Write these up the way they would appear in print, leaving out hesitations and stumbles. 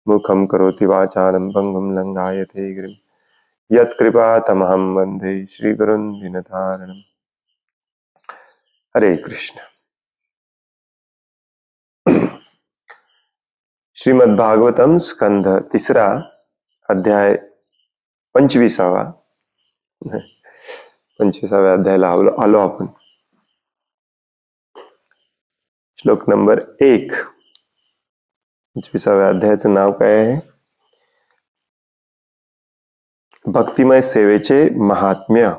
मुखं करोति वाचालं भंगुं लंघायते गिरिं यत्कृपातमहं वन्दे श्रीगुरुं दीनतारिणम्। हरे कृष्ण। श्रीमद् भागवतम स्कंध तिसरा अध्याय 25वा अध्यायाला आलो आपण। श्लोक नंबर 1। 25व्या अध्यायाचं नाव काय आहे? भक्तिमय सेवेचे महात्म्य।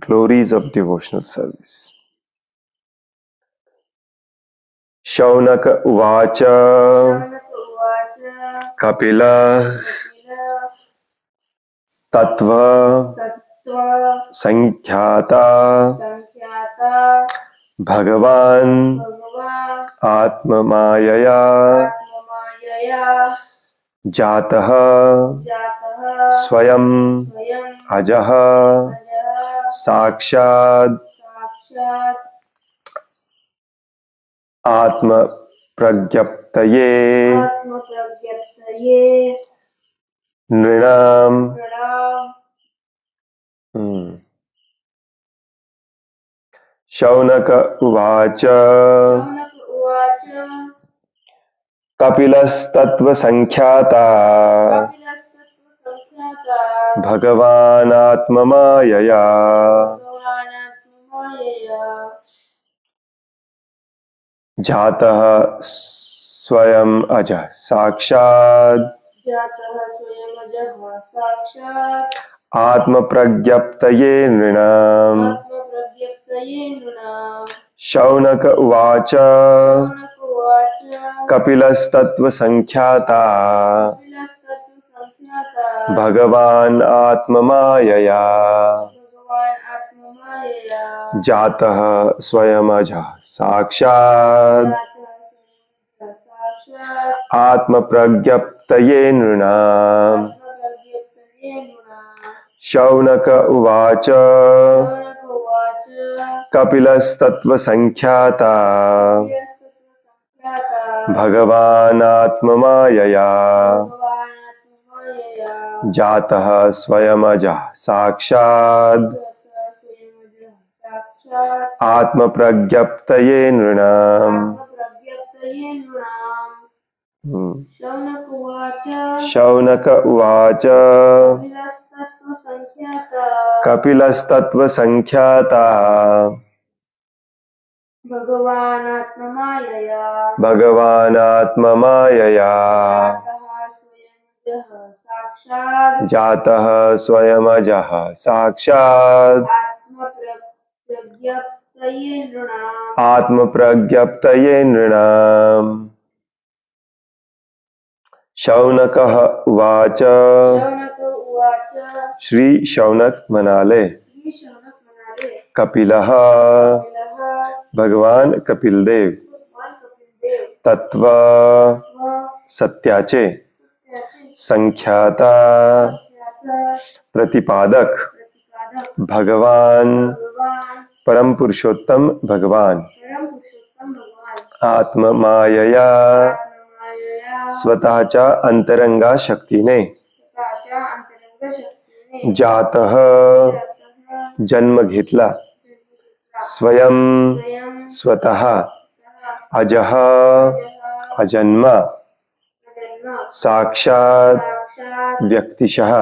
Glories of devotional service. Shaunaka उवाच कपिल तत्व संख्याता भगवान आत्ममायया जातः स्वयं अजः साक्षात् आत्म प्रज्ञप्तये नृणाम्। शौनक उवाच कपिलस्तत्त्वसंख्याता भगवान् आत्ममायया जातः स्वयं अजः साक्षात् आत्म प्रज्ञप्तये नृणाम्। शौनक उवाच कपिलस्तत्त्वसंख्याता भगवान् आत्ममायया जातः स्वयं अजः साक्षात् आत्म प्रज्ञप्तये नृणाम्। शौनक उवाच कपिलस्तत्त्वसंख्याता भगवान् आत्ममायया जातः स्वयं अजः साक्षात् आत्म प्रज्ञप्तये नृणाम्। शौनक उवाच कपिलस्तत्त्वसंख्याता भगवान् आत्ममायया जातः स्वयं अजः साक्षात् आत्म प्रज्ञप्तये नृणाम्। शौनकः उवाच श्री शौनक म्हणाले कपिलः भगवान कपिलदेव तत्व सत्याचे संख्याता प्रतिपादक भगवान परम पुरुषोत्तम भगवान आत्ममायया स्वतःच्या अंतरंगा शक्तीने जातः जन्म घेतला स्वयं स्वतः अजः अजन्मा साक्षात व्यक्तिशः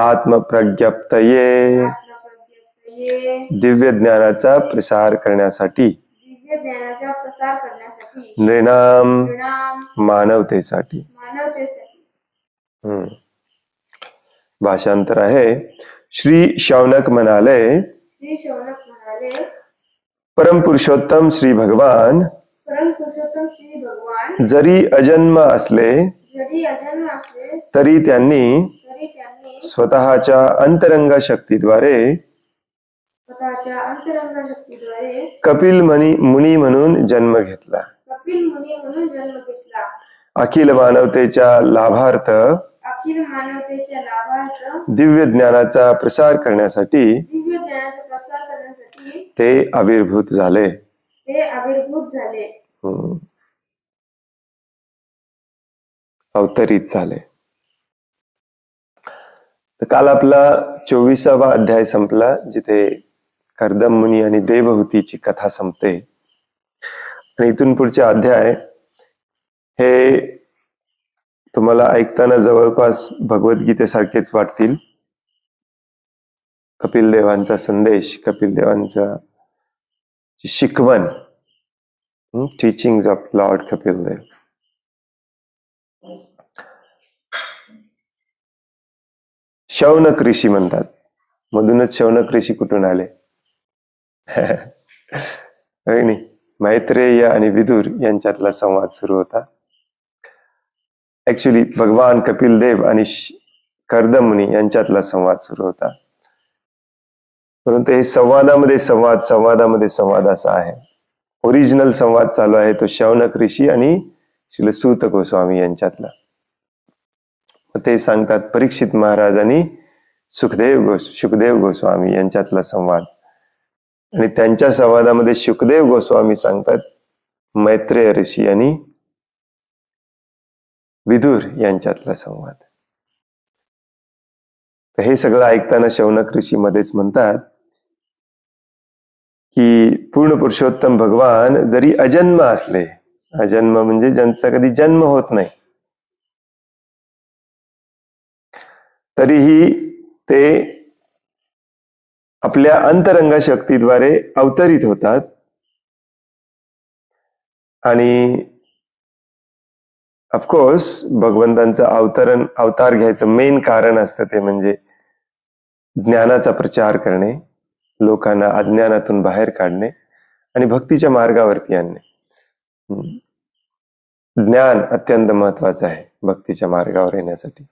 आत्म प्रज्ञप्तये दिव्य ज्ञानाचा प्रसार करण्यासाठी नृणाम मानवतेसाठी। भाषांतर आहे। श्री शौनक म्हणाले परम पुरुषोत्तम श्री भगवान जरी अजन्म असले तरी त्यांनी स्वतःच्या अंतरंग शक्तीद्वारे कपिल मुनी म्हणून जन्म घेतला। अखिल मानवतेच्या लाभार्थ दिव्य ज्ञानाचा प्रसार करण्यासाठी ते आविर्भूत झाले. अवतरित झाले. तर काल आपला 24वा अध्याय संपला, जिथे कर्दम मुनी आणि देवहूतीची कथा संपते. आणि इथून पुढचे अध्याय हे तुम्हाला ऐकताना जवळपास भगवद्गीतेसारखेच वाटतील. कपिल देवांचा संदेश, कपिल देवांचा शिकवण, teachings of Lord Kapil Dev. Shaunak ऋषी म्हणतात, मधूनच शौनक ऋषी कुठून आले? नाही, मैत्रेय आणि विदुर यांच्यातला संवाद सुरू होता. ऍक्च्युली भगवान कपिल देव आणि कर्दम मुनी यांच्यातला संवाद सुरू होता. परंतु हे संवादामध्ये संवाद असा आहे. ओरिजिनल संवाद चालू आहे तो शौनक ऋषी आणि श्रील सूत गोस्वामी यांच्यातला. ते सांगतात परीक्षित महाराज आणि शुकदेव गोस्वामी यांच्यातला संवाद. आणि त्यांच्या संवादामध्ये शुकदेव गोस्वामी सांगतात मैत्रेय ऋषी आणि विदुर यांच्यातला संवाद. तर हे सगळं ऐकताना शौनक ऋषी मध्येच म्हणतात की पूर्ण पुरुषोत्तम भगवान जरी अजन्म असले, अजन्म म्हणजे ज्यांचा कधी जन्म होत नाही, तरीही ते आपल्या अंतरंग शक्तीद्वारे अवतरित होतात. आणि ऑफकोर्स भगवंतांचं अवतार घ्यायचं मेन कारण असतं ते म्हणजे ज्ञानाचा प्रचार करणे, लोकांना अज्ञानातून बाहेर काढणे आणि भक्तीच्या मार्गावरती आणणे. ज्ञान अत्यंत महत्वाचं आहे भक्तीच्या मार्गावर येण्यासाठी.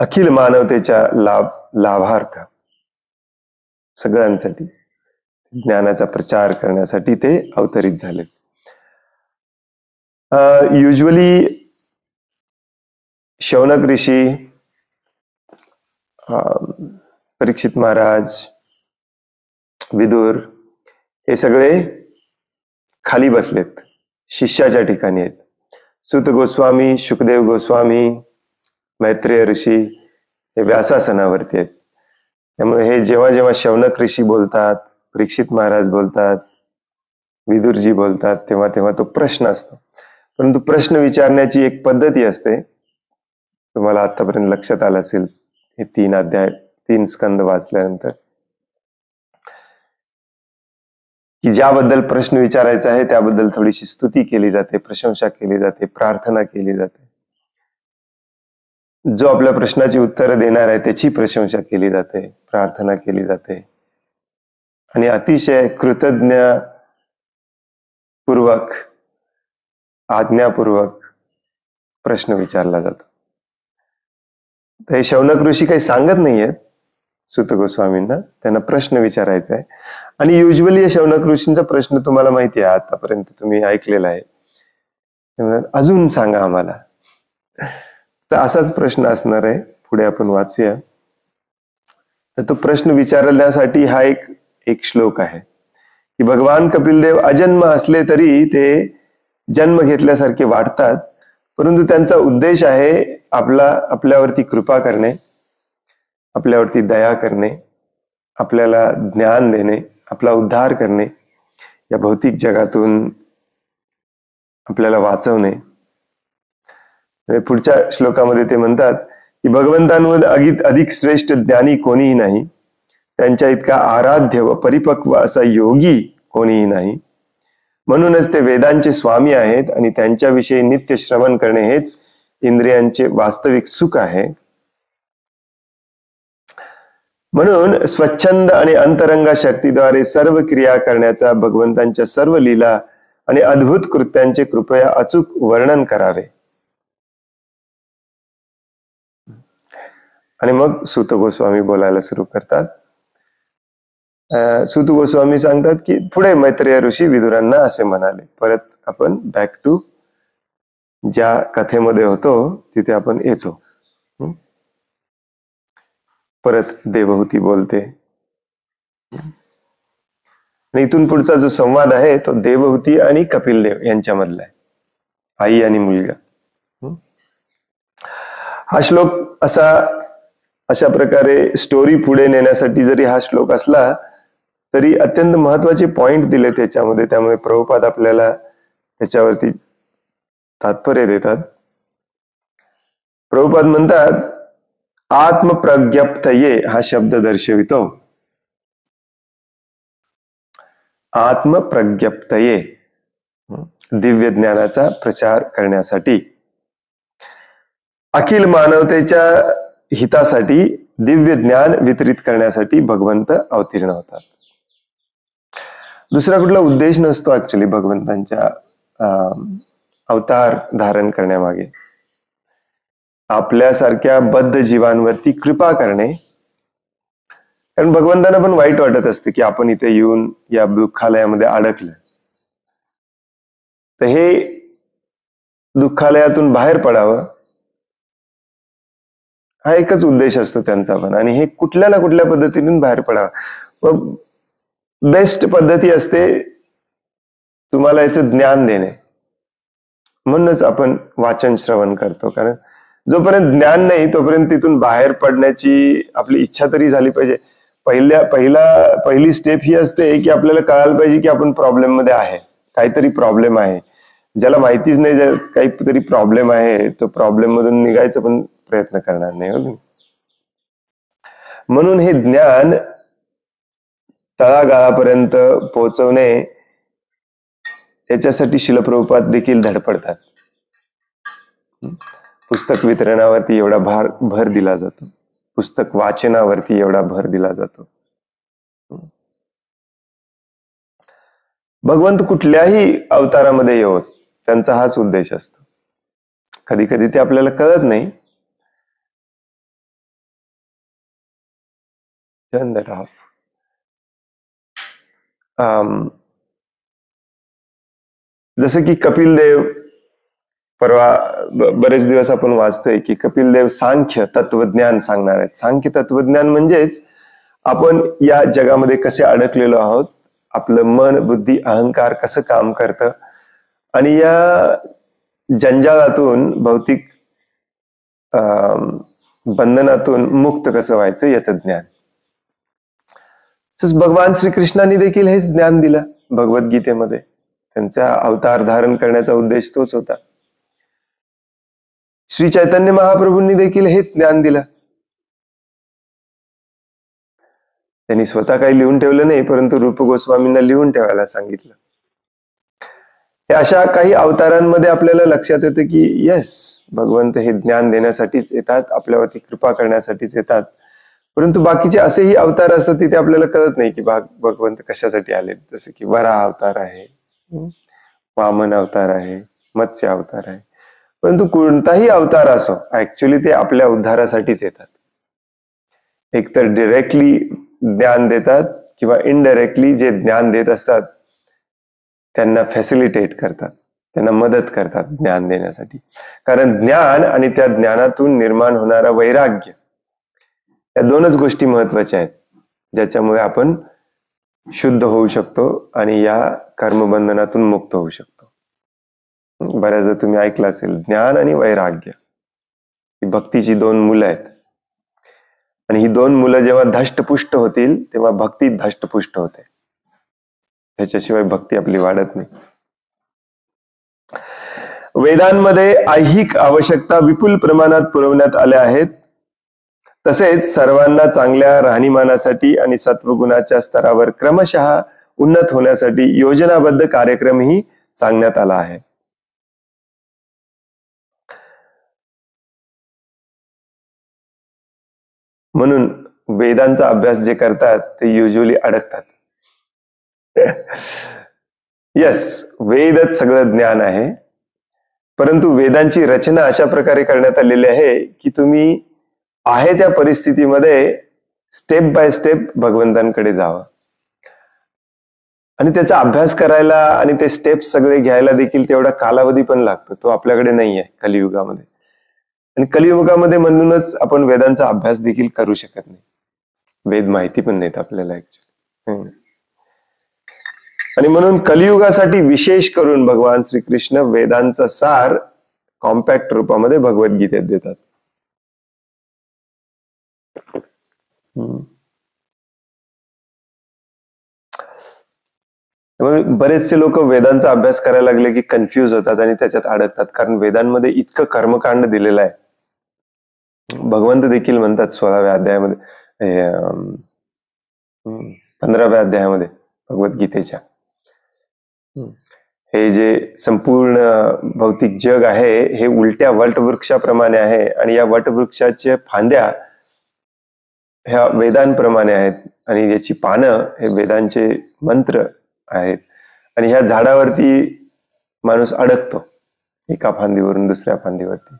अखिल मानवतेच्या लाभार्थ सगळ्यांसाठी ज्ञानाचा प्रचार करण्यासाठी ते अवतरित झाले. युजली शौनक ऋषी, परीक्षित महाराज, विदुर हे सगळे खाली बसलेत, शिष्याच्या ठिकाणी आहेत. सूत गोस्वामी, शुकदेव गोस्वामी, मैत्रेय ऋषी हे व्यासासनावरती आहेत. त्यामुळे हे जेव्हा जेव्हा शौनक ऋषी बोलतात, परीक्षित महाराज बोलतात, विदुरजी बोलतात, तेव्हा तेव्हा तो प्रश्न असतो. परंतु प्रश्न विचारण्याची एक पद्धती असते. तुम्हाला आतापर्यंत लक्षात आलं असेल हे 3 अध्याय 3 स्कंद वाचल्यानंतर, की ज्याबद्दल प्रश्न विचारायचा आहे त्याबद्दल थोडीशी स्तुती केली जाते, प्रशंसा केली जाते, प्रार्थना केली जाते. जो आपल्या प्रश्नाची उत्तरं देणार आहे त्याची प्रशंसा केली जाते, प्रार्थना केली जाते आणि अतिशय कृतज्ञ पूर्वक, आज्ञापूर्वक प्रश्न विचारला जातो. तर हे शौनक ऋषी काही सांगत नाहीयेत सूत गोस्वामींना, त्यांना प्रश्न विचारायचा आहे. आणि युजली शौनक ऋषींचा प्रश्न तुम्हाला माहिती आहे, आतापर्यंत तुम्ही ऐकलेला आहे. अजून सांगा आम्हाला. तर असाच प्रश्न असणार आहे, पुढे आपण वाचूया. तर तो प्रश्न विचारण्यासाठी हा एक श्लोक आहे की भगवान कपिलदेव अजन्म असले तरी ते जन्म घेतल्यासारखे वाटतात, परंतु त्यांचा उद्देश आहे आपल्यावरती कृपा करणे, आपल्यावरती दया करणे, आपल्याला ज्ञान देणे, आपला उद्धार करणे, या भौतिक जगातून आपल्याला वाचवणे. पुढच्या श्लोकामध्ये ते म्हणतात की भगवंतांमध्ये अधिक श्रेष्ठ ज्ञानी कोणीही नाही, त्यांच्या इतका आराध्य व परिपक्व असा योगी कोणीही नाही. म्हणूनच ते वेदांचे स्वामी आहेत आणि त्यांच्याविषयी नित्य श्रवण करणे हेच इंद्रियांचे वास्तविक सुख आहे. म्हणून स्वच्छंद आणि अंतरंग शक्तीद्वारे सर्व क्रिया करण्याचा भगवंतांच्या सर्व लीला आणि अद्भुत कृत्यांचे कृपया अचूक वर्णन करावे. आणि मग सूत गोस्वामी बोलायला सुरू करतात. सूत गोस्वामी सांगतात की पुढे मैत्रेय ऋषी विदुरांना असे म्हणाले. परत आपण बॅक टू ज्या कथेमध्ये होतो तिथे आपण येतो. परत देवहूती बोलते आणि इथून पुढचा जो संवाद आहे तो देवहूती आणि कपिल देव यांच्यामधला आहे, आई आणि मुलगा. हा श्लोक अशा प्रकारे स्टोरी पुढे नेण्यासाठी जरी हा श्लोक असला तरी अत्यंत महत्वाचे पॉइंट दिले त्याच्यामध्ये. त्यामुळे प्रभुपाद आपल्याला त्याच्यावरती तात्पर्य देतात. प्रभुपाद म्हणतात, आत्मप्रज्ञप्तये हा शब्द दर्शवितो. आत्मप्रज्ञप्तये, दिव्य ज्ञानाचा प्रचार करण्यासाठी, अखिल मानवतेच्या हितासाठी दिव्य ज्ञान वितरित करण्यासाठी भगवंत अवतीर्ण होतात. दुसरा कुठला उद्देश नसतो ऍक्च्युली भगवंतांच्या अवतार धारण करण्यामागे. आपल्यासारख्या बद्ध जीवांवरती कृपा करणे. कारण भगवंतांना पण वाईट वाटत असते की आपण इथे येऊन या दुःखालयामध्ये अडकलं. तर हे दुःखालयातून बाहेर पडावं हा एकच उद्देश असतो त्यांचा पण. आणि हे कुठल्या ना कुठल्या पद्धतीतून बाहेर पडावं. बेस्ट पद्धती असते तुम्हाला याचं ज्ञान देणे. म्हणूनच आपण वाचन श्रवण करतो. कारण जोपर्यंत ज्ञान नाही तोपर्यंत तिथून बाहेर पडण्याची आपली इच्छा तरी झाली पाहिजे. पहिली स्टेप ही असते की आपल्याला कळायला पाहिजे की आपण प्रॉब्लेम मध्ये आहे, काहीतरी प्रॉब्लेम आहे. ज्याला माहितीच नाही काहीतरी प्रॉब्लेम आहे तो प्रॉब्लेम मधून निघायचा पण प्रयत्न करणार नाही. म्हणून हे ज्ञान तळागाळापर्यंत पोहोचवणे याच्यासाठी श्रील प्रभुपाद देखील धडपडतात. पुस्तक वितरणावरती एवढा भर दिला जातो, पुस्तक वाचनावरती एवढा भर दिला जातो. भगवंत कुठल्याही अवतारामध्ये येवोत त्यांचा हाच उद्देश असतो. कधी कधी ते आपल्याला कळत नाही. जसं की कपिल देव, परवा बरेच दिवस आपण वाचतोय की कपिल देव सांख्य तत्वज्ञान सांगणार आहेत. सांख्य तत्वज्ञान म्हणजेच आपण या जगामध्ये कसे अडकलेलो आहोत, आपलं मन, बुद्धी, अहंकार कसं काम करतं आणि या जंजाळातून, भौतिक बंधनातून मुक्त कसं व्हायचं याचं ज्ञान. भगवान श्रीकृष्णांनी देखील हेच ज्ञान दिलं भगवद्गीतेमध्ये. त्यांचा अवतार धारण करण्याचा उद्देश तोच होता. श्री चैतन्य महाप्रभूंनी देखील हेच ज्ञान दिलं. त्यांनी स्वतः काही लिहून ठेवलं नाही, परंतु रूप गोस्वामींना लिहून ठेवायला सांगितलं. हे अशा काही अवतारांमध्ये आपल्याला लक्षात येतं की येस, भगवंत हे ज्ञान देण्यासाठीच येतात, आपल्यावरती कृपा करण्यासाठीच येतात. परंतु बाकीचे असेही अवतार असतात तिथे आपल्याला कळत नाही की भगवंत कशासाठी आले. जसं की वराह अवतार आहे, वामन अवतार आहे, मत्स्य अवतार आहे. परंतु कोणताही अवतार असो ऍक्च्युली ते आपल्या उद्धारासाठीच येतात. एकतर डिरेक्टली ज्ञान देतात किंवा इनडायरेक्टली जे ज्ञान देत असतात त्यांना फॅसिलिटेट करतात, त्यांना मदत करतात ज्ञान देण्यासाठी. कारण ज्ञान आणि त्या ज्ञानातून निर्माण होणारा वैराग्य या दोनच गोष्टी महत्वाच्या आहेत, ज्याच्यामुळे आपण शुद्ध होऊ शकतो आणि या कर्मबंधनातून मुक्त होऊ शकतो. बऱ्याचदा तुम्ही ऐकलं असेल, ज्ञान आणि वैराग्य ही भक्तीची दोन मुलं आहेत. आणि ही दोन मुलं जेव्हा धष्टपुष्ट होतील तेव्हा भक्ती धष्टपुष्ट होते. त्याच्याशिवाय भक्ती आपली वाढत नाही. वेदांमध्ये ऐहिक आवश्यकता विपुल प्रमाणात पुरवण्यात आल्या आहेत. तसेच सर्वांना चांगल्या राहणीमानासाठी आणि सत्वगुणाच्या स्तरावर क्रमशः उन्नत होण्यासाठी योजनाबद्ध कार्यक्रमही सांगण्यात आला आहे. म्हणून वेदांचा अभ्यास जे करतात ते युजली अडकतात. यस, वेदच सगळं ज्ञान आहे, परंतु वेदांची रचना अशा प्रकारे करण्यात आलेली आहे की तुम्ही आहे त्या परिस्थितीमध्ये स्टेप बाय स्टेप भगवंतांकडे जावं. आणि त्याचा अभ्यास करायला आणि ते स्टेप सगळे घ्यायला देखील तेवढा कालावधी पण लागतो. तो आपल्याकडे नाही आहे कलियुगामध्ये. आणि कलियुगामध्ये म्हणूनच आपण वेदांचा अभ्यास देखील करू शकत नाही. वेद माहिती पण नाहीत आपल्याला ऍक्च्युली. आणि म्हणून कलियुगासाठी विशेष करून भगवान श्रीकृष्ण वेदांचा सार कॉम्पॅक्ट रूपामध्ये भगवद्गीतेत देतात. बरेचसे लोक वेदांचा अभ्यास करायला लागले की कन्फ्यूज होतात आणि त्याच्यात अडकतात, कारण वेदांमध्ये इतकं कर्मकांड दिलेलं आहे. भगवंत देखील म्हणतात 16व्या अध्यायामध्ये, 15व्या अध्यायामध्ये भगवद्गीतेच्या, हे जे संपूर्ण भौतिक जग आहे हे उलट्या वटवृक्षाप्रमाणे आहे आणि या वटवृक्षाच्या फांद्या ह्या वेदांप्रमाणे आहेत आणि याची पानं हे वेदांचे मंत्र आहेत आणि ह्या झाडावरती माणूस अडकतो, एका फांदीवरून दुसऱ्या फांदीवरती.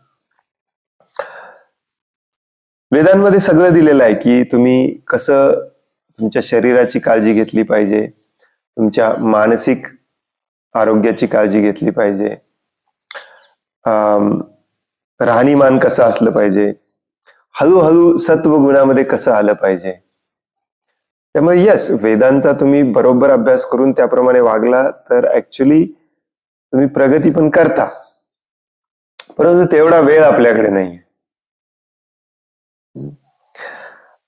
वेदांमध्ये सगळं दिलेलं आहे की तुम्ही कसं तुमच्या शरीराची काळजी घेतली पाहिजे, तुमच्या मानसिक आरोग्याची काळजी घेतली पाहिजे, राहणीमान कसं असलं पाहिजे, हळूहळू सत्वगुणामध्ये कसं आलं पाहिजे. त्यामुळे यस, वेदांचा तुम्ही बरोबर अभ्यास करून त्याप्रमाणे वागला तर ऍक्च्युली तुम्ही प्रगती पण करता, परंतु तेवढा वेळ आपल्याकडे नाही.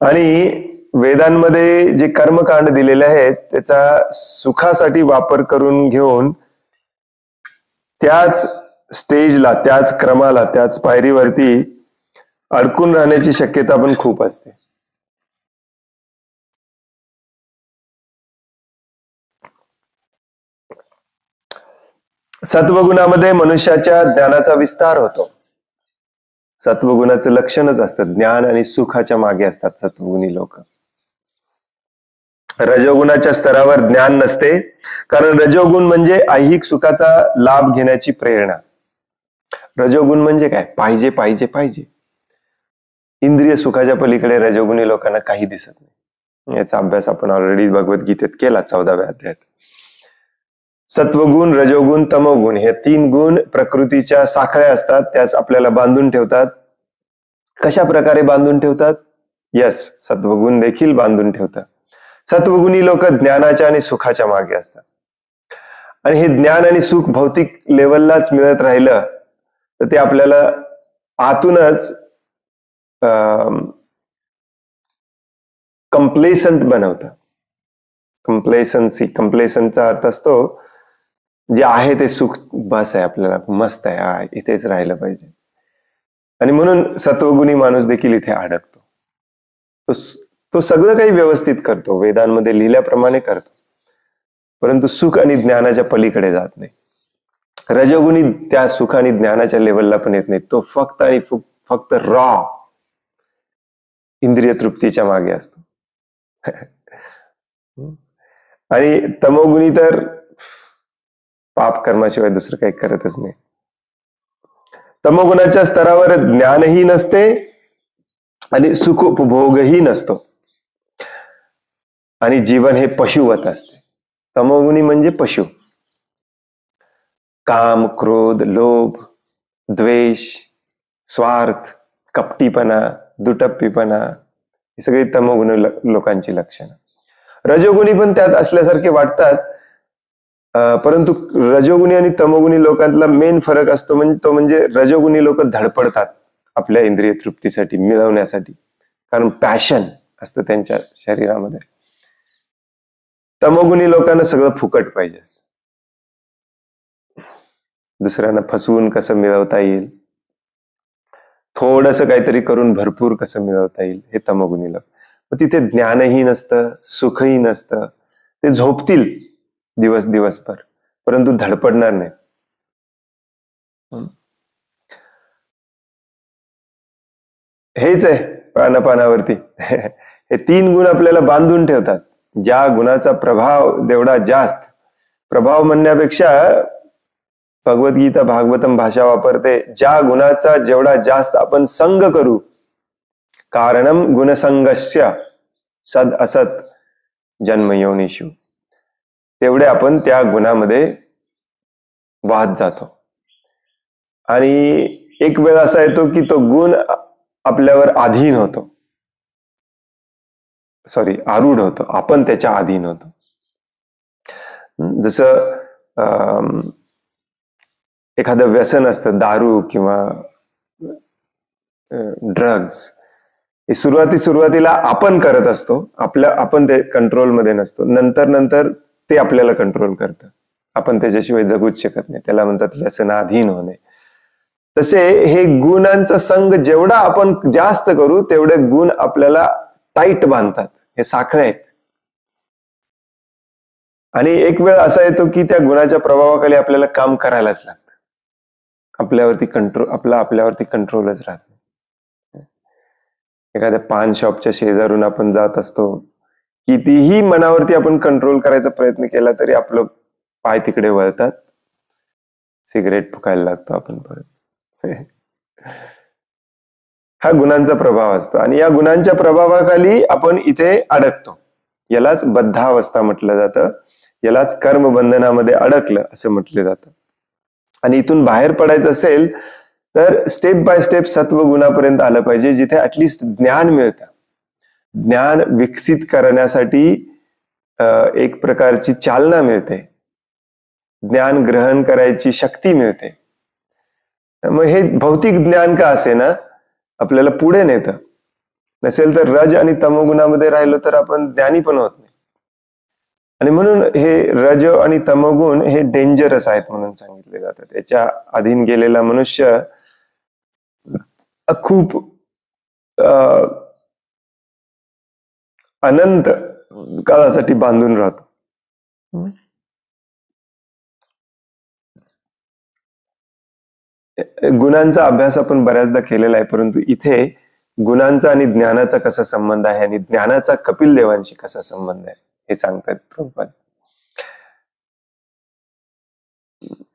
आणि वेदांमध्ये जे कर्मकांड दिलेले आहेत त्याचा सुखासाठी वापर करून घेऊन त्याच स्टेजला, त्याच क्रमाला, त्याच पायरीवरती अडकून राहण्याची शक्यता पण खूप असते. सत्वगुणामध्ये मनुष्याच्या ज्ञानाचा विस्तार होतो. सत्वगुणाचं लक्षणच असतं, ज्ञान आणि सुखाच्या मागे असतात सत्वगुणी लोक. रजोगुणाच्या स्तरावर ज्ञान नसते, कारण रजोगुण म्हणजे ऐहिक सुखाचा लाभ घेण्याची प्रेरणा. रजोगुण म्हणजे काय? पाहिजे पाहिजे पाहिजे. इंद्रिय सुखाच्या पलीकडे रजोगुणी लोकांना काही दिसत नाही. याचा अभ्यास आपण ऑलरेडी भगवद्गीतेत केला 14व्या अध्यायात. सत्वगुण, रजोगुण, तमोगुण हे 3 गुण प्रकृतीच्या साखळ्या असतात, त्याच आपल्याला बांधून ठेवतात. कशा प्रकारे बांधून ठेवतात? यस, सत्वगुण देखील बांधून ठेवतात. सत्वगुणी लोक ज्ञानाच्या आणि सुखाच्या मागे असतात आणि हे ज्ञान आणि सुख भौतिक लेवललाच मिळत राहिलं तर ते आपल्याला आतूनच कंप्लेसंट बनवतं. कंप्लेसन्सचा अर्थ असतो जे आहे ते सुख बस आहे, आपल्याला मस्त आहे, इथेच राहिलं पाहिजे. आणि म्हणून सत्वगुणी माणूस देखील इथे अडकतो. तो सगळं काही व्यवस्थित करतो, वेदांमध्ये लिहिल्याप्रमाणे करतो, परंतु सुख आणि ज्ञानाच्या पलीकडे जात नाही. रजोगुणी त्या सुख आणि ज्ञानाच्या लेवलला पण येत नाही, तो फक्त आणि फक्त रॉ इंद्रिय तृप्तीच्या मागे असतो. आणि तमोगुणी तर पाप कर्माशिवाय दुसरं काही करतच नाही. तमोगुणाच्या स्तरावर ज्ञानही नसते आणि सुख उपभोगही नसतो आणि जीवन हे पशुवत असते. तमोगुणी म्हणजे पशु. काम, क्रोध, लोभ, द्वेष, स्वार्थ, कपटीपणा, दुटप्पीपणा ही सगळी तमोगुण लोकांची लक्षणं. रजोगुणी पण त्यात असल्यासारखे वाटतात, परंतु रजोगुणी आणि तमोगुणी लोकांतला मेन फरक असतो तो म्हणजे रजोगुणी लोक धडपडतात आपल्या इंद्रिय तृप्तीसाठी, मिळवण्यासाठी, कारण पॅशन असतं त्यांच्या शरीरामध्ये. तमोगुणी लोकांना सगळं फुकट पाहिजे असतं. दुसऱ्यांना फसवून कसं मिळवता येईल, थोडंसं काहीतरी करून भरपूर कसं मिळवता येईल, हे तमोगुणी लोक. तिथे ज्ञानही नसतं, सुखही नसतं. ते झोपतील दिवसभर, परंतु धडपडणार नाही. हेच आहे प्राणपानावरती. हे 3 गुण आपल्याला बांधून ठेवतात. ज्या गुणाचा प्रभाव जेवढा जास्त, प्रभाव म्हणण्यापेक्षा भगवद्गीता भागवतम भाषा वापरते, ज्या गुणाचा जेवढा जास्त आपण संग करू, कारणम गुणसंगस्य सद असत जन्मयोनिषु, तेवढे आपण त्या गुणामध्ये वाहत जातो. आणि एक वेळ असा येतो की तो गुण आपल्यावर अधीन होतो. आरूढ होतो, आपण त्याच्या अधीन होतो. जसं एखादं व्यसन असतं, दारू किंवा ड्रग्ज, हे सुरुवातीला आपण करत असतो, आपण ते कंट्रोलमध्ये नसतो. नंतर ते आपल्याला कंट्रोल करतं, आपण त्याच्याशिवाय जगूच शकत नाही. त्याला म्हणतात व्यसनाधीन होणे. तसे हे गुणांचा संग जेवढा आपण जास्त करू तेवढे गुण आपल्याला टाईट बांधतात. हे साखळे आहेत. आणि एक वेळ असा येतो की त्या गुणाच्या प्रभावाखाली आपल्याला काम करायलाच लागतं. आपल्यावरती कंट्रोलच राहत नाही. एखाद्या पान शॉपच्या शेजारून आपण जात असतो, कितीही मनावरती आपण कंट्रोल करायचा प्रयत्न केला तरी आपलं पाय तिकडे वळतात, सिगरेट फुकायला लागतो आपण परत. हा गुणांचा प्रभाव असतो आणि या गुणांच्या प्रभावाखाली आपण इथे अडकतो. यालाच बद्धावस्था म्हटलं जातं, यालाच कर्मबंधनामध्ये अडकलं असं म्हटलं जातं. आणि इथून बाहेर पडायचं असेल तर स्टेप बाय स्टेप सत्वगुणापर्यंत आलं पाहिजे, जिथे ऍटलिस्ट ज्ञान मिळतं. ज्ञान विकसित करण्यासाठी एक प्रकारची चालना मिळते, ज्ञान ग्रहण करायची शक्ती मिळते. मग हे भौतिक ज्ञान का असे ना आपल्याला पुढे नेतं. नसेल तर रज आणि तमोगुणामध्ये राहिलो तर आपण ज्ञानी पण होत नाही. आणि म्हणून हे रज आणि तमोगुण हे डेंजरस आहेत म्हणून सांगितले जातात. त्याच्या अधीन गेलेला मनुष्य खूप अनंत काळासाठी बांधून राहतो. गुणांचा अभ्यास आपण बऱ्याचदा केलेला आहे, परंतु इथे गुणांचा आणि ज्ञानाचा कसा संबंध आहे आणि ज्ञानाचा कपिल देवांशी कसा संबंध आहे हे सांगतात प्रभुपाद.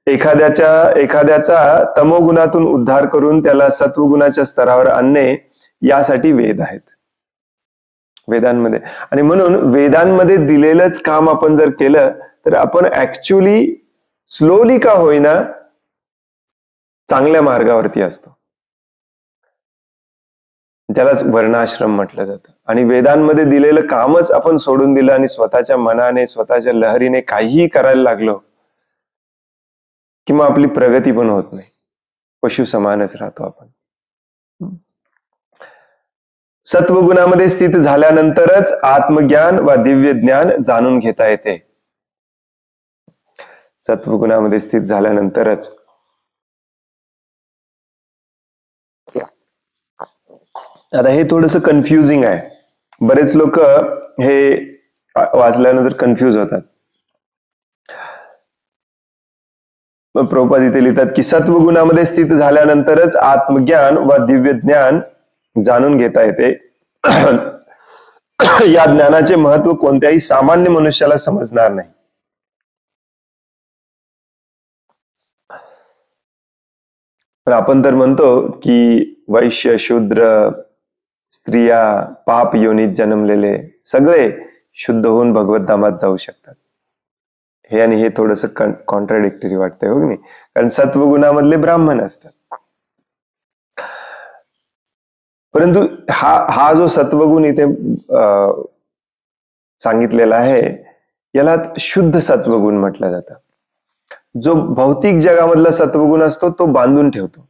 एखाद्याचा तमोगुणातून उद्धार करून त्याला सत्वगुणाच्या स्तरावर आणणे यासाठी वेद आहेत, वेदांमध्ये. आणि म्हणून वेदांमध्ये दिलेलंच काम आपण जर केलं तर आपण ऍक्च्युली स्लोली का होईना चांगल्या मार्गावरती असतो, ज्यालाच वर्णाश्रम म्हटलं जातं. आणि वेदांमध्ये दिलेलं कामच आपण सोडून दिलं आणि स्वतःच्या मनाने स्वतःच्या लहरीने काहीही करायला लागलो कि मग आपली प्रगती पण होत नाही, पशु समानच राहतो आपण. सत्वगुणामध्ये स्थित झाल्यानंतरच आत्मज्ञान व दिव्य ज्ञान जाणून घेता येते. सत्वगुणामध्ये स्थित झाल्यानंतरच. आता हे थोडंसं कन्फ्युजिंग आहे. बरेच लोक हे वाचल्यानंतर कन्फ्यूज होतात. प्रभुपाद इथे लिहितात की सत्वगुणामध्ये स्थित झाल्यानंतरच आत्मज्ञान व दिव्य ज्ञान जाणून घेता येते. या ज्ञानाचे महत्व कोणत्याही सामान्य मनुष्याला समजणार नाही. पण आपण तर म्हणतो की वैश्य, शूद्र, स्त्रिया, पाप योनीत जन्मलेले सगळे शुद्ध होऊन भगवत धामात जाऊ शकतात. हे आणि हे थोडंसं कॉन्ट्राडिक्टरी वाटतंय, हो की नाही? कारण सत्वगुणामधले ब्राह्मण असतात. परंतु हा जो सत्वगुण इथे सांगितलेला आहे याला शुद्ध सत्वगुण म्हटलं जातं. जो भौतिक जगामधला सत्वगुण असतो तो बांधून ठेवतो.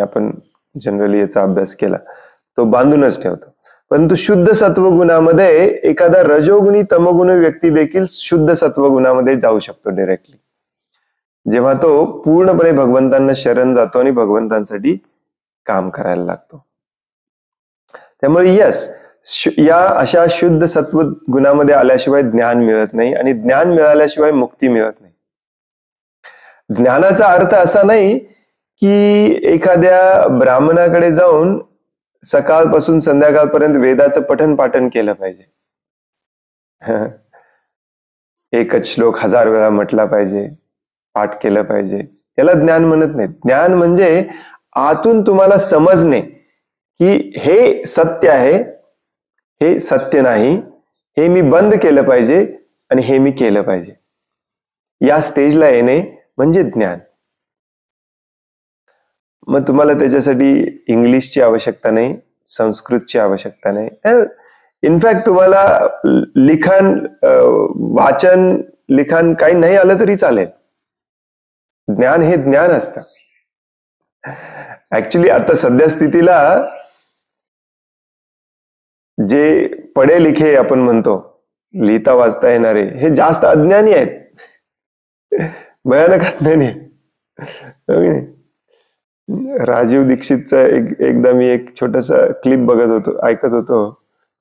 आपण जनरली याचा अभ्यास केला, तो बांधूनच ठेवतो. परंतु शुद्ध सत्वगुणामध्ये एखादा रजोगुणी तमोगुणी व्यक्ती देखील शुद्ध सत्वगुणामध्ये जाऊ शकतो डायरेक्टली, जेव्हा तो पूर्णपणे भगवंतांना शरण जातो आणि भगवंतांसाठी काम करायला लागतो. त्यामुळे यस, या अशा शुद्ध सत्व गुणामध्ये आल्याशिवाय ज्ञान मिळत नाही आणि ज्ञान मिळाल्याशिवाय मुक्ती मिळत नाही. ज्ञानाचा अर्थ असा नाही की एखाद्या ब्राह्मणाकडे जाऊन सकाळपासून संध्याकाळपर्यंत वेदाचं पठण पाठन केलं पाहिजे, एकच श्लोक 1000 वेळा म्हटला पाहिजे, पाठ केलं पाहिजे, याला ज्ञान म्हणत नाही. ज्ञान म्हणजे आतून तुम्हाला समजणे की हे सत्य आहे, हे सत्य नाही, हे मी बंद केलं पाहिजे आणि हे मी केलं पाहिजे. या स्टेजला येणे म्हणजे ज्ञान. मग तुम्हाला त्याच्यासाठी इंग्लिशची आवश्यकता नाही, संस्कृतची आवश्यकता नाही. इनफॅक्ट तुम्हाला लिखाण, वाचन, लिखाण काही नाही आलं तरी चालेल. ज्ञान हे ज्ञान असतं. ऍक्च्युली आता सध्या स्थितीला जे पढे लिखे आपण म्हणतो, लिहिता वाचता येणारे, हे जास्त अज्ञानी आहेत, भयानक अज्ञानी आहेत. राजीव दीक्षितचा एकदा मी एक छोटासा क्लिप बघत होतो, ऐकत होतो,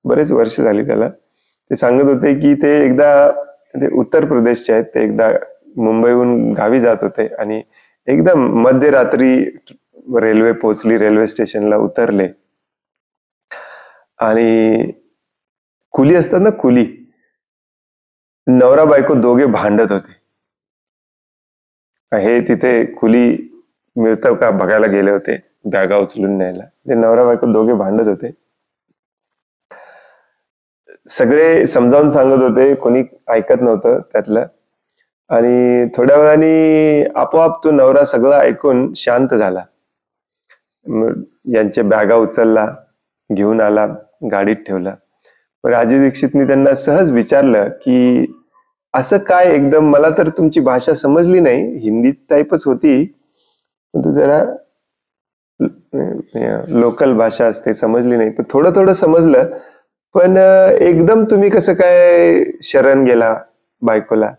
बरेच वर्ष झाली त्याला. ते सांगत होते की ते एकदा, ते उत्तर प्रदेशचे आहेत, ते एकदा मुंबईहून गावी जात होते आणि एकदम मध्यरात्री रेल्वे पोहोचली, रेल्वे स्टेशनला उतरले आणि कुली असतात ना, कुली, नवरा बायको दोघे भांडत होते. हे तिथे कुली मिळतं का बघायला गेले होते, बॅगा उचलून न्यायला. ते नवरा बायको दोघे भांडत होते. सगळे समजावून सांगत होते, कोणी ऐकत नव्हतं त्यातलं. आणि थोड्या वेळाने आपोआप तो नवरा सगळं ऐकून शांत झाला. यांचे बॅगा उचलला, घेऊन आला, गाडीत ठेवला. राजीव दीक्षितनी त्यांना सहज विचारलं की असं काय एकदम, मला तर तुमची भाषा समजली नाही, हिंदी टाईपच होती, पण जरा लोकल भाषा असते, समजली नाही, पण थोडं थोडं समजलं. पण एकदम तुम्ही कसं काय शरण गेला बायकोला,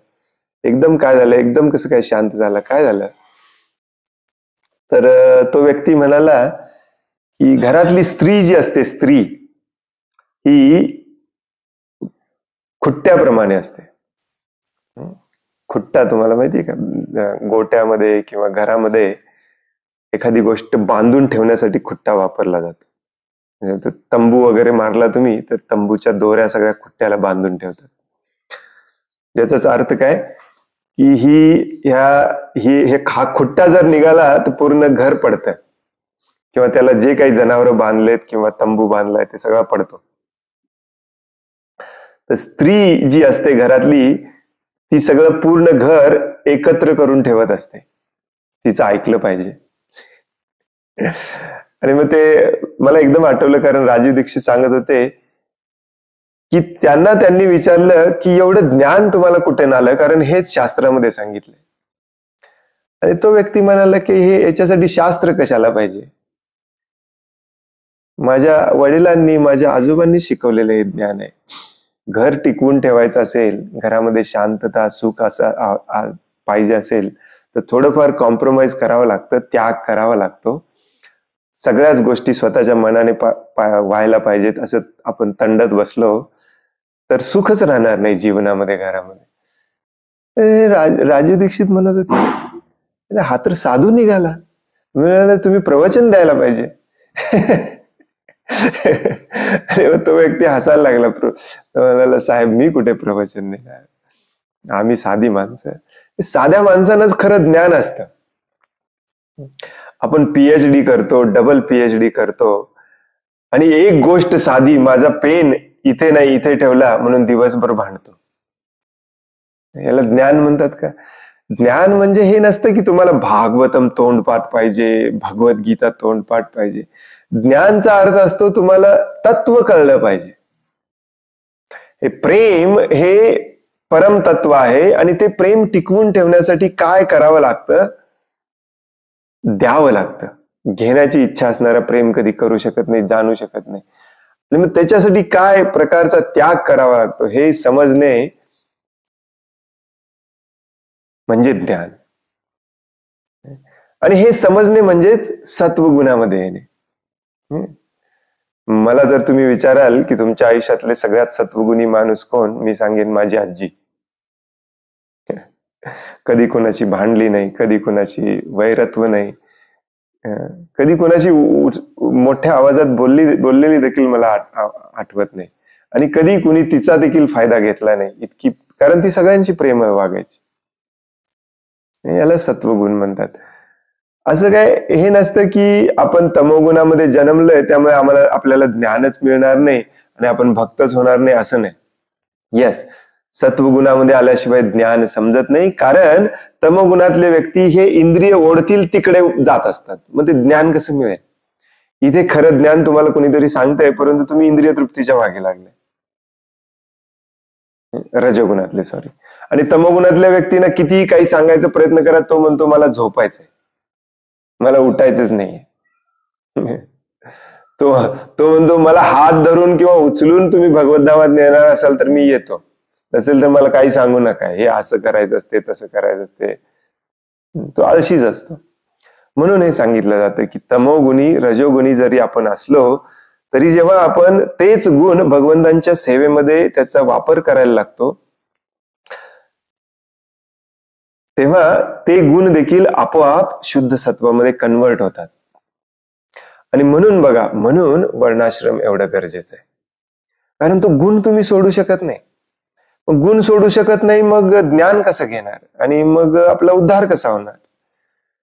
एकदम काय झालं, एकदम कसं काय शांत झाला, काय झालं? तर तो व्यक्ती म्हणाला की घरातली स्त्री जी असते, स्त्री ही खुट्ट्याप्रमाणे असते. खुट्टा तुम्हाला माहितीये का, गोट्यामध्ये किंवा घरामध्ये एखादी गोष्ट बांधून ठेवण्यासाठी खुट्टा वापरला जातो. तंबू वगैरे मारला तुम्ही, तर तंबूच्या दोऱ्या सगळ्या खुट्ट्याला बांधून ठेवतात. याचाच अर्थ काय की हे खुट्टा जर निघाला तर पूर्ण घर पडतं, किंवा त्याला जे काही जनावर बांधलेत किंवा तंबू बांधलाय ते सगळं पडतो. तर स्त्री जी असते घरातली, ती सगळं पूर्ण घर एकत्र करून ठेवत असते, तिचं ऐकलं पाहिजे. आणि मग ते मला एकदम आठवलं, कारण राजीव दीक्षित सांगत होते की त्यांनी विचारलं की एवढं ज्ञान तुम्हाला कुठे आलं, कारण हेच शास्त्रामध्ये सांगितलंय. आणि तो व्यक्ती म्हणाला की हे याच्यासाठी शास्त्र कशाला पाहिजे, माझ्या वडिलांनी, माझ्या आजोबांनी शिकवलेलं हे ज्ञान आहे. घर टिकवून ठेवायचं असेल, घरामध्ये शांतता, सुख असं पाहिजे असेल, तर थोडंफार कॉम्प्रोमाइज करावं लागतं, त्याग करावा लागतो. सगळ्याच गोष्टी स्वतःच्या मनाने व्हायला पाहिजेत. असं आपण तंडत बसलो तर सुखच राहणार नाही जीवनामध्ये, घरामध्ये. राजीव दीक्षित म्हणत होते, हा तर साधू निघाला, तुम्ही प्रवचन द्यायला पाहिजे. आणि मग तो व्यक्ती हसायला लागला. म्हणाला, साहेब मी कुठे प्रवचन देणार, आम्ही साधी माणसं. साध्या माणसांनाच खरं ज्ञान असतं. आपण PhD करतो, डबल PhD करतो, आणि एक गोष्ट साधी, माझा पेन इथे नाही इथे ठेवला म्हणून दिवसभर भांडतो. याला ज्ञान म्हणतात का? ज्ञान म्हणजे हे नसतं की तुम्हाला भागवतम तोंडपाठ पाहिजे, भगवद्गीता तोंडपाठ पाहिजे. ज्ञानचा अर्थ असतो तुम्हाला तत्व कळलं पाहिजे. हे प्रेम हे परम तत्व आहे, आणि ते प्रेम टिकवून ठेवण्यासाठी काय करावं लागतं, द्यावं लागतं. घेण्याची इच्छा असणारा प्रेम कधी करू शकत नाही, जाणू शकत नाही. आणि मग त्याच्यासाठी काय प्रकारचा त्याग करावा लागतो हे समजणे म्हणजे ज्ञान. आणि हे समजणे म्हणजेच सत्वगुणामध्ये येणे. मला जर तुम्ही विचाराल की तुमच्या आयुष्यातले सगळ्यात सत्वगुणी माणूस कोण, मी सांगेन माझी आजी. कधी कोणाची भांडली नाही, कधी कोणाची वैरत्व नाही, कधी कोणाची मोठ्या आवाजात बोललेली देखील मला आठवत नाही, आणि कधी कुणी तिचा देखील फायदा घेतला नाही इतकी, कारण ती सगळ्यांची प्रेम वागायची. याला सत्वगुण म्हणतात. असं काय हे नसतं की आपण तमोगुणामध्ये जन्मलोय त्यामुळे आपल्याला ज्ञानच मिळणार नाही आणि आपण भक्तच होणार नाही, असं नाही. येस, सत्वगुणामध्ये आल्याशिवाय ज्ञान समजत नाही, कारण तमोगुणातले व्यक्ती हे इंद्रिय ओढतील तिकडे जात असतात. मग ते ज्ञान कसं मिळेल? इथे खरं ज्ञान तुम्हाला कोणीतरी सांगतंय, परंतु तुम्ही इंद्रिय तृप्तीच्या मागे लागले. रजोगुणातले सॉरी. आणि तमोगुणातल्या व्यक्तींना कितीही काही सांगायचा प्रयत्न करा, तो म्हणतो मला झोपायचंय, मला उठायचंच नाहीये. तो तो म्हणतो मला हात धरून किंवा उचलून तुम्ही भगवद्धामात नेणार असाल तर मी येतो, नसेल तर मला काही सांगू नका, हे असं करायचं असते तसं करायचं असते. तो आळशीच असतो. म्हणून हे सांगितलं जातं की तमोगुणी रजोगुणी जरी आपण असलो तरी जेव्हा आपण तेच गुण भगवंतांच्या सेवेमध्ये त्याचा वापर करायला लागतो, तेव्हा ते गुण देखील आपोआप शुद्ध सत्वामध्ये कन्वर्ट होतात. आणि म्हणून बघा, म्हणून वर्णाश्रम एवढं गरजेचं आहे. कारण तो गुण तुम्ही सोडू शकत नाही. मग गुण सोडू शकत नाही, मग ज्ञान कसं घेणार आणि मग आपला उद्धार कसा होणार?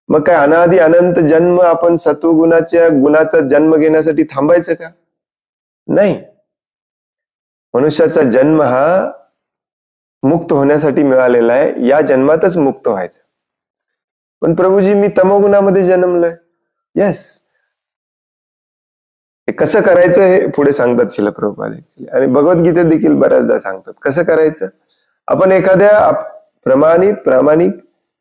मग काय अनादि अनंत जन्म आपण सत्वगुणाच्या गुणाचा जन्म घेण्यासाठी थांबायचं का? नाही. मनुष्याचा जन्म हा मुक्त होण्यासाठी मिळालेला आहे, या जन्मातच मुक्त व्हायचं. पण प्रभूजी मी तमोगुणामध्ये जन्मलोय. येस, हे कसं करायचं हे पुढे सांगतात श्रील प्रभुपाद ऍक्च्युली, आणि भगवद्गीतेत देखील बऱ्याचदा सांगतात कसं करायचं. आपण एखाद्या प्रामाणिक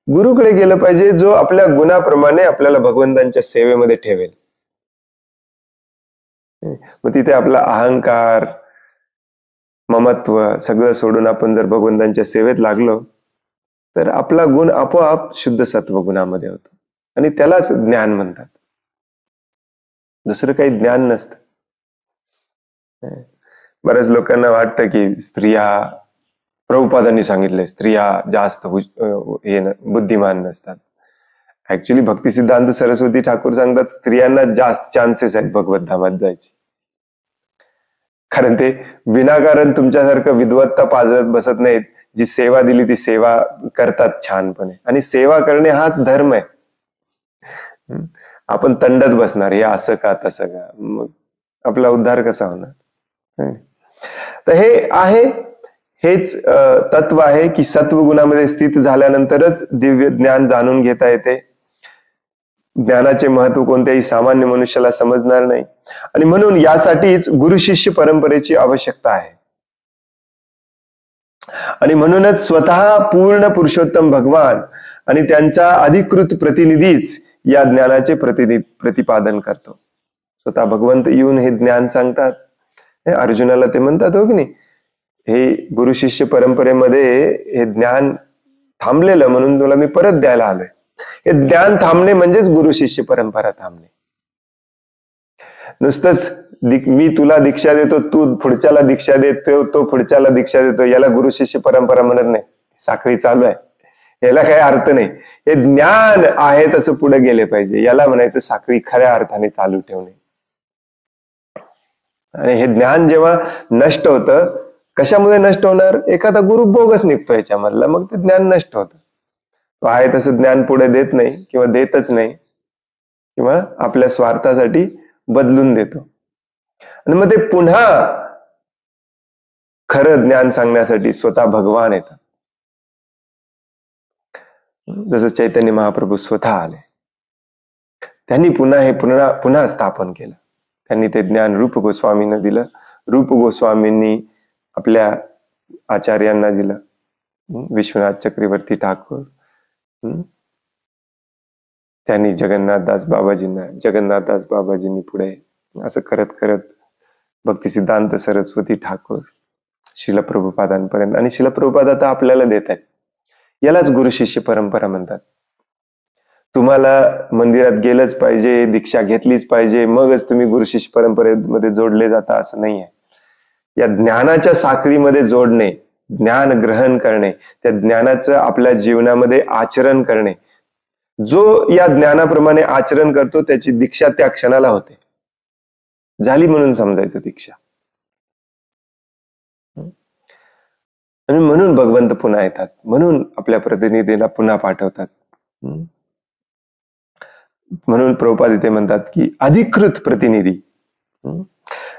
गुरुकडे गेलं पाहिजे, जो आपल्या गुणाप्रमाणे आपल्याला भगवंतांच्या सेवेमध्ये ठेवेल. मग तिथे आपला अहंकार, ममत्व सगळं सोडून आपण जर भगवंतांच्या सेवेत लागलो तर आपला गुण आपोआप शुद्ध सत्व गुणामध्ये होतो, आणि त्यालाच ज्ञान म्हणतात. दुसरं काही ज्ञान नसतं. बऱ्याच लोकांना वाटतं की स्त्रिया, प्रभुपादांनी सांगितलंय स्त्रिया जास्त बुद्धिमान नसतात. ऍक्च्युली भक्ती सिद्धांत सरस्वती ठाकूर सांगतात स्त्रियांना जास्त चान्सेस आहेत भगवत धामात जायचे, कारण ते विनाकारण तुमच्यासारखं विद्वत्ता पाजत बसत नाहीत. जी सेवा दिली ती सेवा करतात छानपणे, आणि सेवा करणे हाच धर्म आहे. आपण तंडत बसणार हे असं का तसं का, मग आपला उद्धार कसा होणार? तर हे आहे, हेच तत्व आहे की सत्वगुणामध्ये स्थित झाल्यानंतरच दिव्य ज्ञान जाणून घेता येते. ज्ञानाचे महत्व कोणत्याही सामान्य मनुष्याला समजणार नाही, आणि म्हणून यासाठीच गुरु शिष्य परंपरेची आवश्यकता आहे. आणि म्हणूनच स्वतः पूर्ण पुरुषोत्तम भगवान आणि त्यांचा अधिकृत प्रतिनिधीच या ज्ञानाचे प्रतिपादन करतो. स्वतः भगवंत येऊन हे ज्ञान सांगतात. अर्जुनाला ते म्हणतात हो की नाही, हे गुरु शिष्य परंपरेमध्ये हे ज्ञान थांबलेलं म्हणून तुला मी परत द्यायला आलोय. हे ज्ञान थांबणे म्हणजेच गुरु शिष्य परंपरा थांबणे. नुसतंच मी तुला दीक्षा देतो, तू पुढच्याला दीक्षा देतो, तो पुढच्याला दीक्षा देतो, याला गुरु शिष्य परंपरा म्हणत नाही. साखळी चालू आहे, याला काही अर्थ नाही. हे ज्ञान आहे तसं पुढे गेले पाहिजे, याला म्हणायचं साखळी खऱ्या अर्थाने चालू ठेवणे. आणि हे ज्ञान जेव्हा नष्ट होतं, कशामुळे नष्ट होणार? एखादा गुरु बोगस निघतो याच्यामधला, मग ते ज्ञान नष्ट होतं. तो आहे तसं ज्ञान पुढे देत नाही किंवा देतच नाही, किंवा आपल्या स्वार्थासाठी बदलून देतो. आणि मग ते पुन्हा खरं ज्ञान सांगण्यासाठी स्वतः भगवान येतात. जसं चैतन्य महाप्रभू स्वतः आले, त्यांनी पुन्हा हे पुन्हा स्थापन केलं. त्यांनी ते ज्ञान रूप गोस्वामींना दिलं. रूप गोस्वामींनी आपल्या आचार्यांना दिलं, विश्वनाथ चक्रवर्ती ठाकूर. त्यांनी जगन्नाथदास बाबाजींनी पुढे असं करत करत भक्ती सिद्धांत सरस्वती ठाकूर श्रील प्रभुपादांपर्यंत. आणि श्रील प्रभुपाद आता आपल्याला देत आहेत. यालाच गुरु शिष्य परंपरा म्हणतात. तुम्हाला मंदिरात गेलंच पाहिजे, दीक्षा घेतलीच पाहिजे, मगच तुम्ही गुरु शिष्य परंपरेमध्ये जोडले जाता असं नाहीये. या ज्ञानाच्या साखळीमध्ये जोडणे, ज्ञान ग्रहण करणे, त्या ज्ञानाचं आपल्या जीवनामध्ये आचरण करणे. जो या ज्ञानाप्रमाणे आचरण करतो त्याची दीक्षा त्या क्षणाला होते, झाली म्हणून समजायचं दीक्षा. आणि म्हणून भगवंत पुन्हा येतात, म्हणून आपल्या प्रतिनिधीला पुन्हा पाठवतात. म्हणून प्रभुपाद इथे म्हणतात की अधिकृत प्रतिनिधी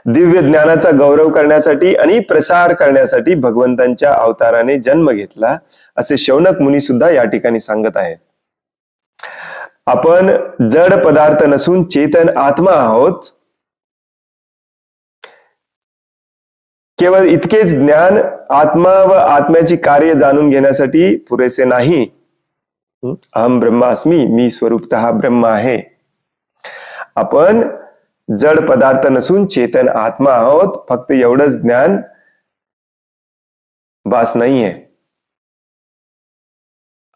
दिव्य ज्ञानाचा गौरव करण्यासाठी आणि प्रसार करण्यासाठी भगवंतांच्या अवताराने जन्म घेतला, असे शौनक मुनी सुद्धा या ठिकाणी सांगत आहेत. आपण जड पदार्थ नसून चेतन आत्मा आहोत. केवळ इतकेच ज्ञान आत्मा व आत्म्याची कार्य जाणून घेण्यासाठी पुरेसे नाही. अहम ब्रह्मास्मी, मी स्वरूपतः ब्रह्म आहे. आपण जड पदार्थ नसून चेतन आत्मा आहोत, फक्त एवढंच ज्ञान बास नाहीये.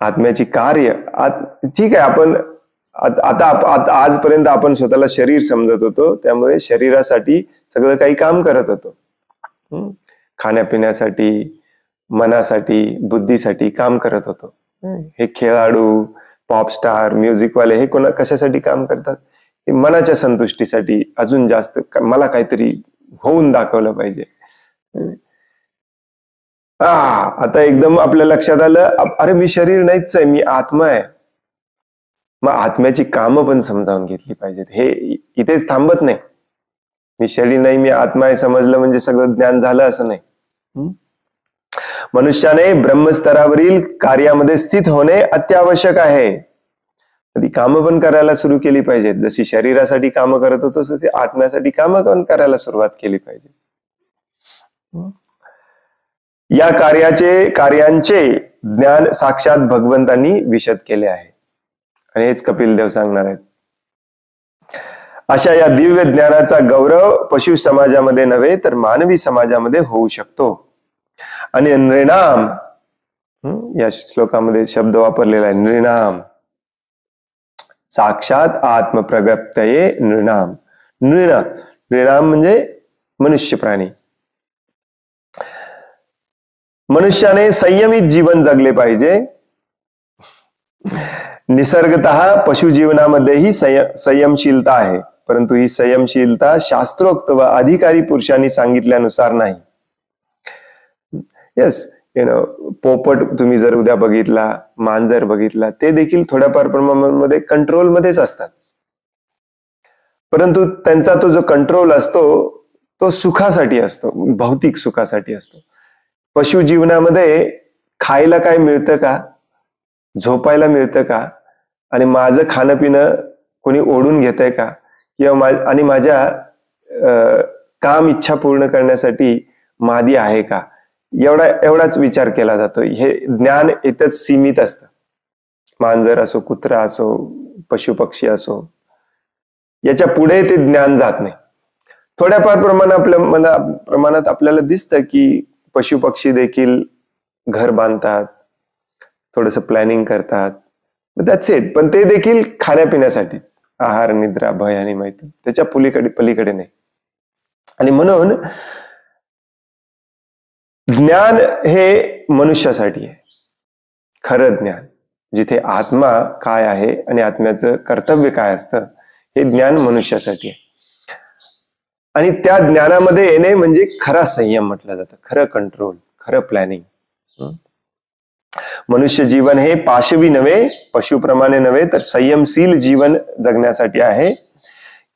आत्म्याची कार्य ठीक आहे. आपण आता आजपर्यंत आपण स्वतःला शरीर समजत होतो, त्यामुळे शरीरासाठी सगळं काही काम करत होतो. खाण्यापिण्यासाठी, मनासाठी, बुद्धीसाठी काम करत होतो. हे खेळाडू, पॉपस्टार, म्युझिकवाले हे कशासाठी काम करतात? हे मनाच्या संतुष्टीसाठी, अजून जास्त मला काहीतरी होऊन दाखवलं पाहिजे. आता एकदम आपल्या लक्षात आलं, अरे मी शरीर नाहीच आहे, मी आत्मा आहे. मग आत्म्याची कामं पण समजावून घेतली पाहिजेत. हे इथेच थांबत नाही. मी शरीर नाही, मी आत्मा आहे समजलं म्हणजे सगळं ज्ञान झालं असं नाही. मनुष्याने ब्रह्मस्तरावरील कार्यामध्ये स्थित होणे अत्यावश्यक आहे. ती कामं पण करायला सुरू केली पाहिजेत. जशी शरीरासाठी कामं करत होतो तशी आत्म्यासाठी कामं पण करायला सुरुवात केली पाहिजे. या कार्यांचे ज्ञान साक्षात भगवंतांनी विशद केले आहे आणि हेच कपिल देव सांगणार आहेत. अशा या दिव्य ज्ञानाचा गौरव पशु समाजामध्ये नव्हे तर मानवी समाजामध्ये होऊ शकतो. आणि नृणाम, या श्लोकामध्ये शब्द वापरलेला आहे नृणाम, साक्षात आत्मप्रगप्तये नृणाम. नृणाम म्हणजे मनुष्य प्राणी. मनुष्याने संयमित जीवन जगले पाहिजे. निसर्गतः पशु जीवनामध्येही संयमशीलता आहे, परंतु ही संयमशीलता शास्त्रोक्त व अधिकारी पुरुषांनी सांगितल्यानुसार नाही. येस, पोपट तुम्ही जर उद्या बघितला, मांजर बघितला, ते देखील थोड्याफार प्रमाणामध्ये कंट्रोलमध्येच असतात, परंतु त्यांचा तो जो कंट्रोल असतो तो सुखासाठी असतो, भौतिक सुखासाठी असतो. पशु जीवनामध्ये खायला काय मिळतं का, झोपायला मिळतं का, आणि माझं खाणं पिणं कोणी ओढून घेतंय का, किंवा आणि माझ्या काम इच्छा पूर्ण करण्यासाठी मादी आहे का, एवढाच विचार केला जातो. हे ज्ञान इथंच सीमित असतं. मांजर असो, कुत्रा असो, पशु पक्षी असो, याच्या पुढे ते ज्ञान जात नाही. थोड्याफार प्रमाणात आपल्याला दिसतं की पशु पक्षी देखील घर बांधतात, थोडंसं प्लॅनिंग करतात, दॅट्स इट. पण ते देखील खाण्यापिण्यासाठीच, आहार, निद्रा, भय आणि मैथुन, त्याच्या पलीकडे नाही. आणि म्हणून ज्ञान हे मनुष्यासाठी आहे, खरं ज्ञान, जिथे आत्मा काय आहे आणि आत्म्याचं कर्तव्य काय असतं, हे ज्ञान मनुष्यासाठी आहे. आणि त्या ज्ञानामध्ये येणे म्हणजे खरा संयम म्हटलं जातं, खरं कंट्रोल, खरं प्लॅनिंग. मनुष्य जीवन हे पाशवी नव्हे, पशुप्रमाणे नव्हे, तर संयमशील जीवन जगण्यासाठी आहे.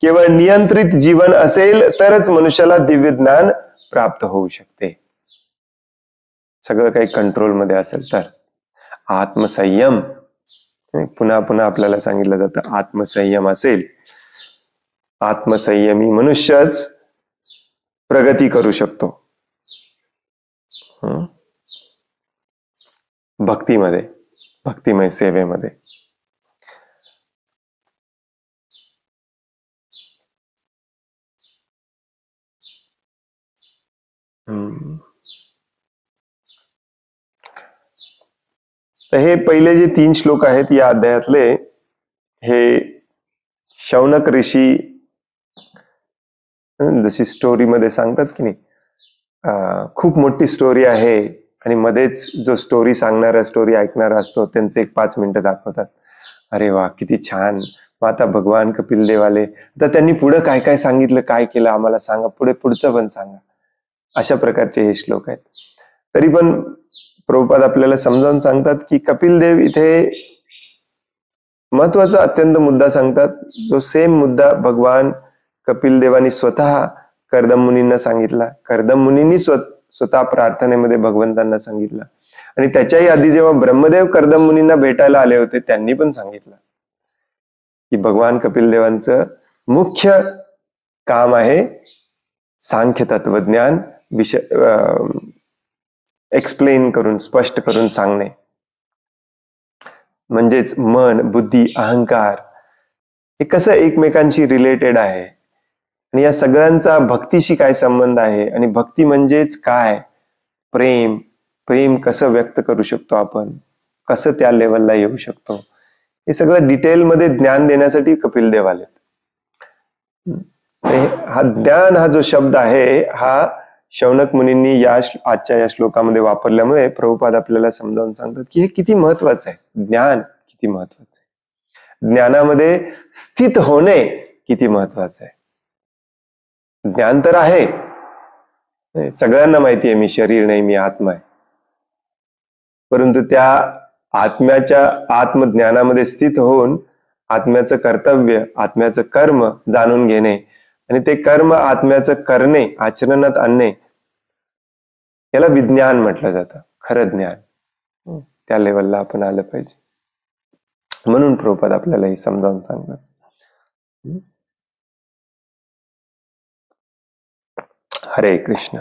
केवळ नियंत्रित जीवन असेल तरच मनुष्याला दिव्य ज्ञान प्राप्त होऊ शकते. सगळं काही कंट्रोलमध्ये असेल तर. आत्मसंयम, पुन्हा पुन्हा आपल्याला सांगितलं जातं, आत्मसंयम असेल, आत्मसंयमी मनुष्यच प्रगती करू शकतो भक्तीमध्ये, भक्तिमय सेवेमध्ये. तर हे पहिले जे 3 श्लोक आहेत या अध्यायातले, हे शौनक ऋषी जशी स्टोरीमध्ये सांगतात की नाही, खूप मोठी स्टोरी आहे आणि मध्येच जो स्टोरी सांगणारा, स्टोरी ऐकणारा असतो, त्यांचे 5 मिनिटं दाखवतात. अरे वा, किती छान. मग आता भगवान कपिल देवाले, तर त्यांनी पुढे काय काय सांगितलं, काय केलं आम्हाला सांगा, पुढचं पण सांगा. अशा प्रकारचे हे श्लोक आहेत. तरी पण प्रभुपाद आपल्याला समजावून सांगतात की कपिल देव इथे महत्वाचा अत्यंत मुद्दा सांगतात, जो सेम मुद्दा भगवान कपिल देवानी स्वतः कर्दम मुनींना सांगितला. कर्दम मुनींनी स्वतः प्रार्थनेमध्ये भगवंतांना सांगितलं. आणि त्याच्याही आधी जेव्हा ब्रह्मदेव कर्दम मुनींना भेटायला आले होते, त्यांनी पण सांगितलं की भगवान कपिल देवांचं मुख्य काम आहे सांख्य तत्वज्ञान, विषय एक्सप्लेन करून, स्पष्ट करून सांगणे. म्हणजेच मन, बुद्धी, अहंकार हे कसं एकमेकांशी रिलेटेड आहे आणि या सगळ्यांचा भक्तीशी काय संबंध आहे, आणि भक्ती म्हणजेच काय, प्रेम, प्रेम कसं व्यक्त करू शकतो आपण, कसं त्या लेवलला येऊ शकतो, हे सगळं डिटेलमध्ये ज्ञान देण्यासाठी कपिल देव आलेत. हा ज्ञान हा जो शब्द आहे हा शौनक मुनींनी आजच्या या श्लोकामध्ये वापरल्यामुळे प्रभुपाद आपल्याला समजावून सांगतात की हे किती महत्वाचं आहे. ज्ञान किती महत्वाचं आहे, ज्ञानामध्ये स्थित होणे किती महत्वाचं आहे. ज्ञान तर आहे, सगळ्यांना माहिती आहे मी शरीर नाही, मी आत्मा आहे, परंतु त्या आत्म्याच्या आत्मज्ञानामध्ये स्थित होऊन आत्म्याचं कर्तव्य, आत्म्याचं कर्म जाणून घेणे आणि ते कर्म आत्म्याचं करणे, आचरणात आणणे, याला विज्ञान म्हटलं जातं, खरं ज्ञान. त्या लेवलला आपण आलं पाहिजे. म्हणून प्रभुपाद आपल्याला हे समजावून सांगतात. हरे कृष्ण.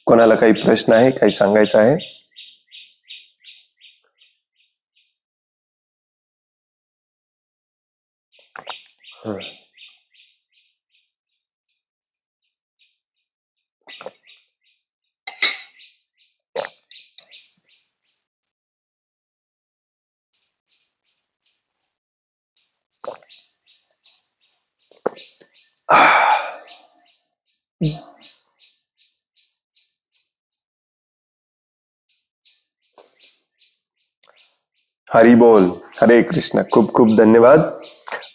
कोणाला काही प्रश्न आहे, काही सांगायचं आहे? हरि बोल. हरे कृष्ण. खूप खूप धन्यवाद.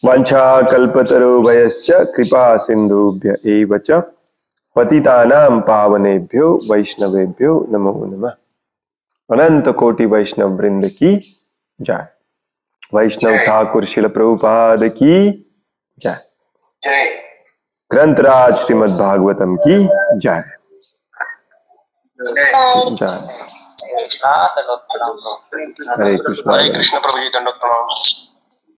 वांछा कल्पतरुभयश्च कृपा सिंधुभ्य एव च पतितानां पावनेभ्यो वैष्णवेभ्यो नमो नमः. अनंत कोटि वैष्णव वृंद की जय. वैष्णव ठाकुर श्रील प्रभुपाद की जय. ग्रंथराज श्रीमद् भागवतम की जय. जय. हरे कृष्ण. हरे कृष्ण प्रभु जी, दंडवत प्रणाम.